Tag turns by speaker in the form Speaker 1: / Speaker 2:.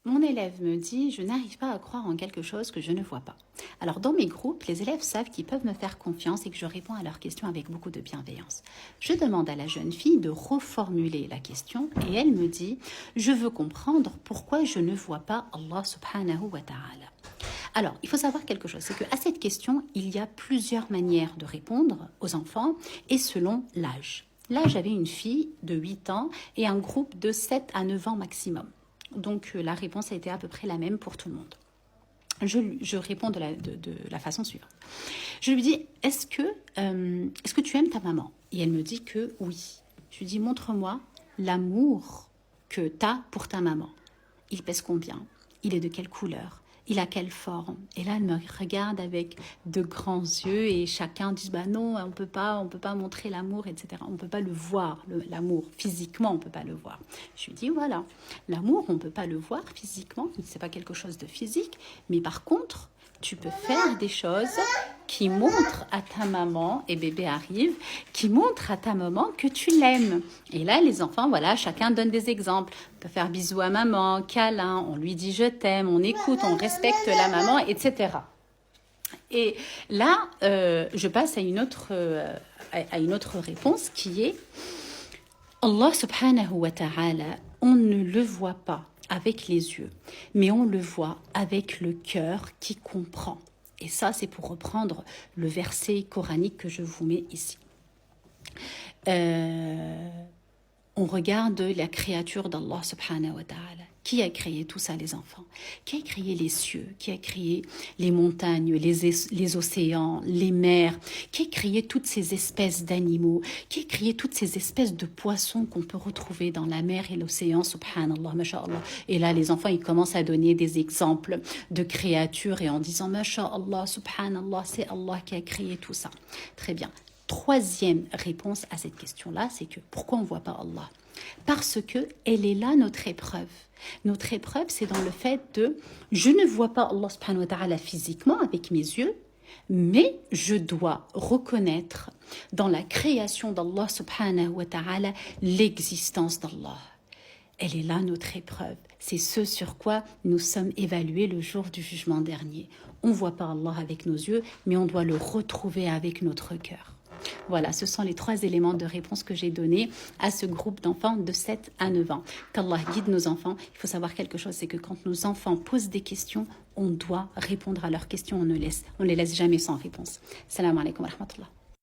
Speaker 1: mon élève me dit, je n'arrive pas à croire en quelque chose que je ne vois pas. Alors dans mes groupes, les élèves savent qu'ils peuvent me faire confiance et que je réponds à leurs questions avec beaucoup de bienveillance. Je demande à la jeune fille de reformuler la question et elle me dit, je veux comprendre pourquoi je ne vois pas Allah subhanahu wa ta'ala. Alors, il faut savoir quelque chose, c'est qu'à cette question, il y a plusieurs manières de répondre aux enfants et selon l'âge. Là, j'avais une fille de 8 ans et un groupe de 7 à 9 ans maximum. Donc, la réponse a été à peu près la même pour tout le monde. Je réponds de la façon suivante. Je lui dis, est-ce que tu aimes ta maman? Et elle me dit que oui. Je lui dis, montre-moi l'amour que tu as pour ta maman. Il pèse combien? Il est de quelle couleur? Il a quelle forme? Et là, elle me regarde avec de grands yeux et chacun dit, bah non, on peut pas montrer l'amour, etc. On ne peut pas le voir, l'amour, physiquement, on ne peut pas le voir. Je lui dis, voilà, l'amour, on ne peut pas le voir physiquement, c'est pas quelque chose de physique, mais par contre, tu peux faire des choses qui montrent à ta maman, et bébé arrive, qui montrent à ta maman que tu l'aimes. Et là, les enfants, voilà, chacun donne des exemples. On peut faire bisous à maman, câlin, on lui dit je t'aime, on écoute, on respecte la maman, etc. Et là, je passe à une autre réponse qui est Allah subhanahu wa ta'ala, on ne le voit pas avec les yeux, mais on le voit avec le cœur qui comprend. Et ça, c'est pour reprendre le verset coranique que je vous mets ici. On regarde la créature d'Allah subhanahu wa ta'ala. Qui a créé tout ça, les enfants? Qui a créé les cieux? Qui a créé les montagnes, les océans, les mers? Qui a créé toutes ces espèces d'animaux? Qui a créé toutes ces espèces de poissons qu'on peut retrouver dans la mer et l'océan, subhanallah, masha'Allah. Et là, les enfants, ils commencent à donner des exemples de créatures et en disant, masha'Allah, subhanallah, c'est Allah qui a créé tout ça. Très bien. Troisième réponse à cette question-là, c'est que pourquoi on ne voit pas Allah? Parce que elle est là notre épreuve. Notre épreuve, c'est dans le fait de je ne vois pas Allah subhanahu wa ta'ala physiquement avec mes yeux, mais je dois reconnaître dans la création d'Allah subhanahu wa ta'ala l'existence d'Allah. Elle est là notre épreuve. C'est ce sur quoi nous sommes évalués le jour du jugement dernier. On ne voit pas Allah avec nos yeux, mais on doit le retrouver avec notre cœur. Voilà, ce sont les 3 éléments de réponse que j'ai donnés à ce groupe d'enfants de 7 à 9 ans. Qu'Allah guide nos enfants. Il faut savoir quelque chose, c'est que quand nos enfants posent des questions, on doit répondre à leurs questions. On ne les laisse jamais sans réponse. Salam alaikum wa rahmatullah.